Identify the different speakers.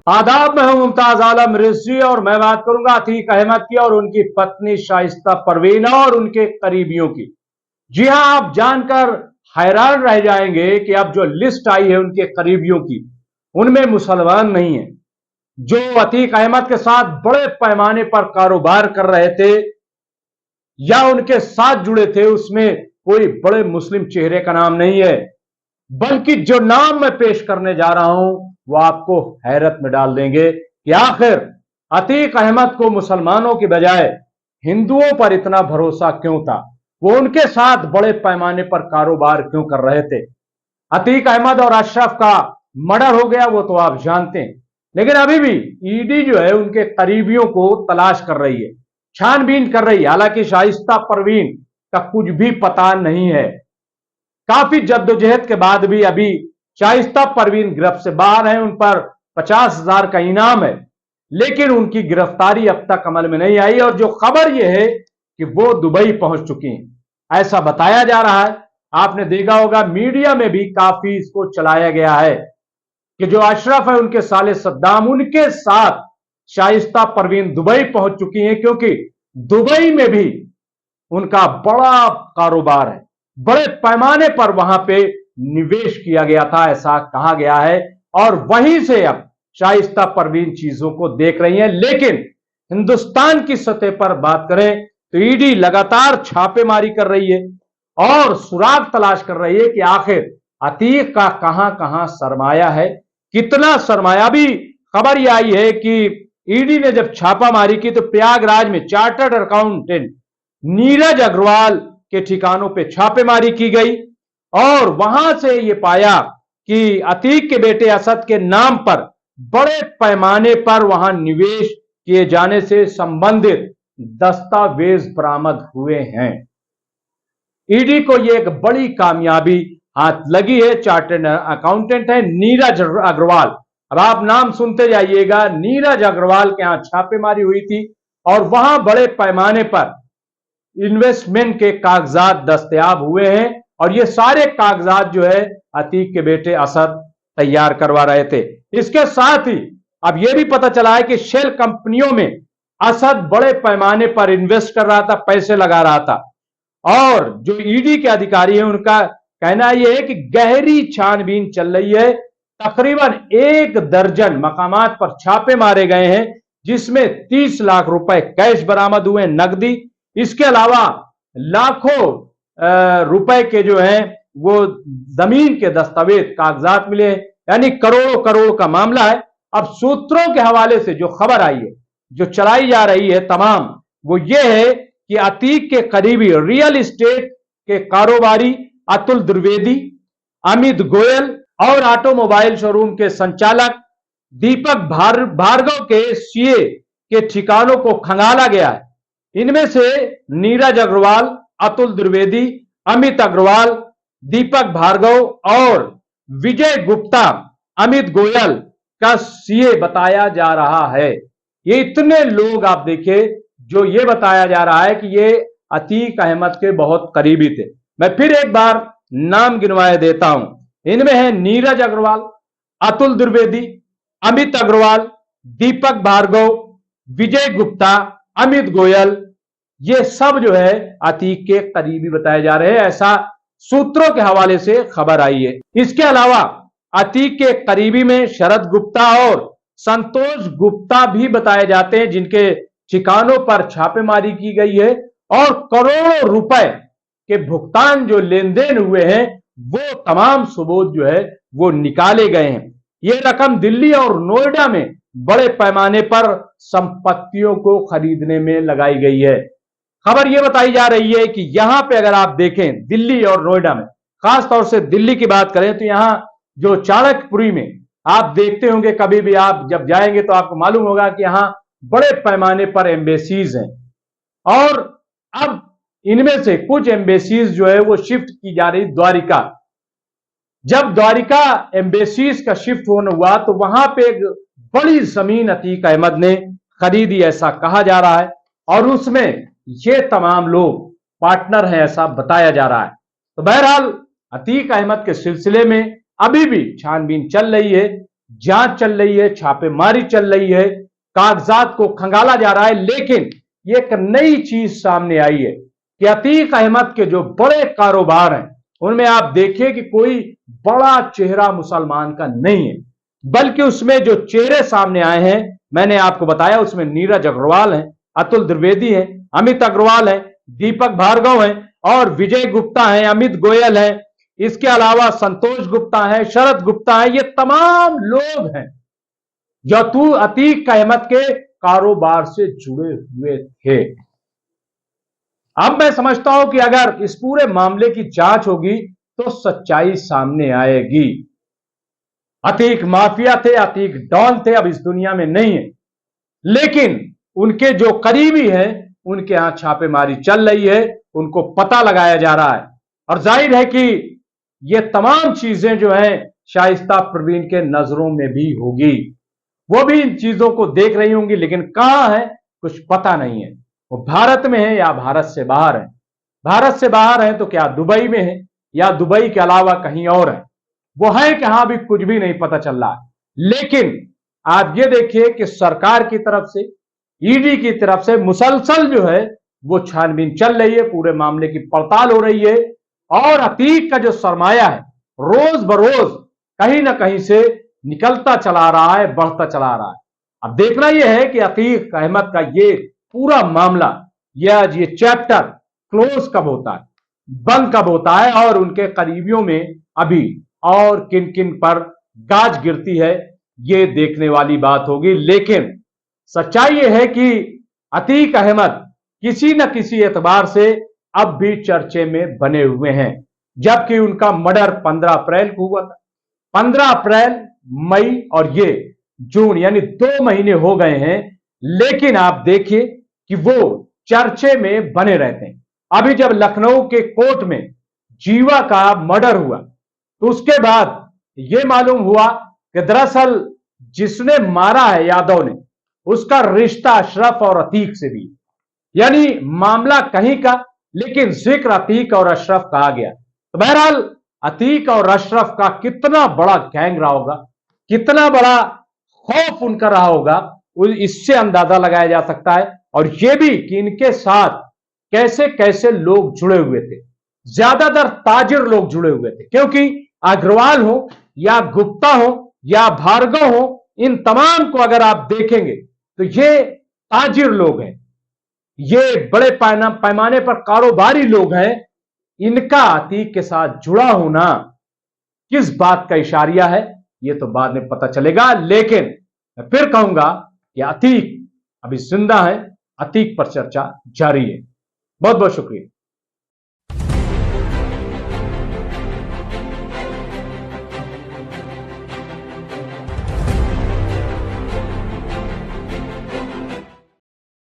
Speaker 1: आदाब, मैं हूं मुमताज आलम रिजवी और मैं बात करूंगा अतीक अहमद की और उनकी पत्नी शाइस्ता परवीन और उनके करीबियों की। जी हां, आप जानकर हैरान रह जाएंगे कि अब जो लिस्ट आई है उनके करीबियों की, उनमें मुसलमान नहीं है। जो अतीक अहमद के साथ बड़े पैमाने पर कारोबार कर रहे थे या उनके साथ जुड़े थे, उसमें कोई बड़े मुस्लिम चेहरे का नाम नहीं है। बल्कि जो नाम मैं पेश करने जा रहा हूं वो आपको हैरत में डाल देंगे कि आखिर अतीक अहमद को मुसलमानों की बजाय हिंदुओं पर इतना भरोसा क्यों था। वो उनके साथ बड़े पैमाने पर कारोबार क्यों कर रहे थे। अतीक अहमद और अशरफ का मर्डर हो गया, वो तो आप जानते हैं, लेकिन अभी भी ईडी जो है उनके करीबियों को तलाश कर रही है, छानबीन कर रही है। हालांकि शाइस्ता परवीन का कुछ भी पता नहीं है। काफी जद्दोजहद के बाद भी अभी शाइस्ता परवीन गिरफ्त से बाहर है। उन पर 50,000 का इनाम है, लेकिन उनकी गिरफ्तारी अब तक अमल में नहीं आई। और जो खबर यह है कि वो दुबई पहुंच चुकी हैं, ऐसा बताया जा रहा है। आपने देखा होगा मीडिया में भी काफी इसको चलाया गया है कि जो अशरफ है उनके साले सद्दाम, उनके साथ शाइस्ता परवीन दुबई पहुंच चुकी हैं, क्योंकि दुबई में भी उनका बड़ा कारोबार है। बड़े पैमाने पर वहां पे निवेश किया गया था, ऐसा कहा गया है। और वहीं से अब शाइस्ता परवीन चीजों को देख रही हैं। लेकिन हिंदुस्तान की सतह पर बात करें तो ईडी लगातार छापेमारी कर रही है और सुराग तलाश कर रही है कि आखिर अतीक का कहां कहां सरमाया है, कितना सरमाया। भी खबर यह आई है कि ईडी ने जब छापामारी की तो प्रयागराज में चार्टर्ड अकाउंटेंट नीरज अग्रवाल के ठिकानों पे छापेमारी की गई और वहां से यह पाया कि अतीक के बेटे असद के नाम पर बड़े पैमाने पर वहां निवेश किए जाने से संबंधित दस्तावेज बरामद हुए हैं। ईडी को यह एक बड़ी कामयाबी हाथ लगी है। चार्टर्ड अकाउंटेंट है नीरज अग्रवाल। अब आप नाम सुनते जाइएगा। नीरज अग्रवाल के यहां छापेमारी हुई थी और वहां बड़े पैमाने पर इन्वेस्टमेंट के कागजात दस्तयाब हुए हैं और ये सारे कागजात जो है अतीक के बेटे असद तैयार करवा रहे थे। इसके साथ ही अब यह भी पता चला है कि शेल कंपनियों में असद बड़े पैमाने पर इन्वेस्ट कर रहा था, पैसे लगा रहा था। और जो ईडी के अधिकारी हैं उनका कहना यह है कि गहरी छानबीन चल रही है। तकरीबन 1 दर्जन मकामात पर छापे मारे गए हैं, जिसमें 30 लाख रुपए कैश बरामद हुए, नकदी। इसके अलावा लाखों रुपए के जो हैं वो जमीन के दस्तावेज कागजात मिले हैं, यानी करोड़ों करोड़ का मामला है। अब सूत्रों के हवाले से जो खबर आई है, जो चलाई जा रही है तमाम, वो ये है कि अतीक के करीबी रियल एस्टेट के कारोबारी अतुल द्विवेदी, अमित गोयल और ऑटोमोबाइल शोरूम के संचालक दीपक भार्गव के सीए के ठिकानों को खंगाला गया है। इनमें से नीरज अग्रवाल, अतुल द्विवेदी, अमित अग्रवाल, दीपक भार्गव और विजय गुप्ता अमित गोयल का सीए बताया जा रहा है। ये इतने लोग आप देखिए, जो ये बताया जा रहा है कि ये अतीक अहमद के बहुत करीबी थे। मैं फिर एक बार नाम गिनवाए देता हूं। इनमें है नीरज अग्रवाल, अतुल द्विवेदी, अमित अग्रवाल, दीपक भार्गव, विजय गुप्ता, अमित गोयल। ये सब जो है अतीक के करीबी बताए जा रहे हैं, ऐसा सूत्रों के हवाले से खबर आई है। इसके अलावा अतीक के करीबी में शरद गुप्ता और संतोष गुप्ता भी बताए जाते हैं, जिनके ठिकानों पर छापेमारी की गई है और करोड़ों रुपए के भुगतान जो लेन देन हुए हैं वो तमाम सबूत जो है वो निकाले गए हैं। ये रकम दिल्ली और नोएडा में बड़े पैमाने पर संपत्तियों को खरीदने में लगाई गई है। खबर यह बताई जा रही है कि यहां पे अगर आप देखें दिल्ली और नोएडा में, खासतौर से दिल्ली की बात करें तो यहां जो चाणक्यपुरी में आप देखते होंगे, कभी भी आप जब जाएंगे तो आपको मालूम होगा कि यहां बड़े पैमाने पर एम्बेसीज हैं। और अब इनमें से कुछ एम्बेसीज जो है वो शिफ्ट की जा रही द्वारिका। जब द्वारिका एम्बेसीज का शिफ्ट होना हुआ तो वहां पे एक बड़ी जमीन अतीक अहमद ने खरीदी, ऐसा कहा जा रहा है। और उसमें ये तमाम लोग पार्टनर हैं, ऐसा बताया जा रहा है। तो बहरहाल अतीक अहमद के सिलसिले में अभी भी छानबीन चल रही है। जांच चल रही है, छापेमारी चल रही है, कागजात को खंगाला जा रहा है। लेकिन ये एक नई चीज सामने आई है कि अतीक अहमद के जो बड़े कारोबार हैं उनमें आप देखिए कि कोई बड़ा चेहरा मुसलमान का नहीं है, बल्कि उसमें जो चेहरे सामने आए हैं मैंने आपको बताया, उसमें नीरज अग्रवाल है, अतुल द्विवेदी है, अमित अग्रवाल है, दीपक भार्गव है और विजय गुप्ता है, अमित गोयल है, इसके अलावा संतोष गुप्ता है, शरद गुप्ता है। ये तमाम लोग हैं जो तू अतीक अहमद के कारोबार से जुड़े हुए थे। अब मैं समझता हूं कि अगर इस पूरे मामले की जांच होगी तो सच्चाई सामने आएगी। अतीक माफिया थे, अतीक डॉन थे, अब इस दुनिया में नहीं है, लेकिन उनके जो करीबी हैं उनके यहां छापेमारी चल रही है, उनको पता लगाया जा रहा है। और जाहिर है कि ये तमाम चीजें जो हैं शाइस्ता परवीन के नजरों में भी होगी, वो भी इन चीजों को देख रही होंगी, लेकिन कहां है कुछ पता नहीं है। वो भारत में है या भारत से बाहर है। भारत से बाहर है तो क्या दुबई में है या दुबई के अलावा कहीं और है, वो है कहां भी कुछ भी नहीं पता चल रहा है। लेकिन आप ये देखिए कि सरकार की तरफ से, ईडी की तरफ से मुसलसल जो है वो छानबीन चल रही है, पूरे मामले की पड़ताल हो रही है और अतीक का जो सरमाया है रोज बरोज कहीं ना कहीं से निकलता चला रहा है, बढ़ता चला रहा है। अब देखना यह है कि अतीक अहमद का ये पूरा मामला या ये चैप्टर क्लोज कब होता है, बंद कब होता है और उनके करीबियों में अभी और किन किन पर गाज गिरती है, ये देखने वाली बात होगी। लेकिन सच्चाई यह है कि अतीक अहमद किसी न किसी एतबार से अब भी चर्चे में बने हुए हैं, जबकि उनका मर्डर 15 अप्रैल को हुआ था। 15 अप्रैल, मई और ये जून यानी 2 महीने हो गए हैं, लेकिन आप देखिए कि वो चर्चे में बने रहते हैं। अभी जब लखनऊ के कोर्ट में जीवा का मर्डर हुआ तो उसके बाद यह मालूम हुआ कि दरअसल जिसने मारा है यादव ने, उसका रिश्ता अशरफ और अतीक से भी, यानी मामला कहीं का, लेकिन जिक्र अतीक और अशरफ का आ गया। तो बहरहाल अतीक और अशरफ का कितना बड़ा गैंग रहा होगा, कितना बड़ा खौफ उनका रहा होगा, इससे अंदाजा लगाया जा सकता है। और यह भी कि इनके साथ कैसे कैसे लोग जुड़े हुए थे, ज्यादातर ताजिर लोग जुड़े हुए थे, क्योंकि अग्रवाल हो या गुप्ता हो या भार्गव हो, इन तमाम को अगर आप देखेंगे तो ये ताजिर लोग हैं, ये बड़े पैमाने पर कारोबारी लोग हैं। इनका अतीक के साथ जुड़ा होना किस बात का इशारिया है, ये तो बाद में पता चलेगा। लेकिन मैं फिर कहूंगा कि अतीक अभी जिंदा है, अतीक पर चर्चा जारी है। बहुत बहुत शुक्रिया।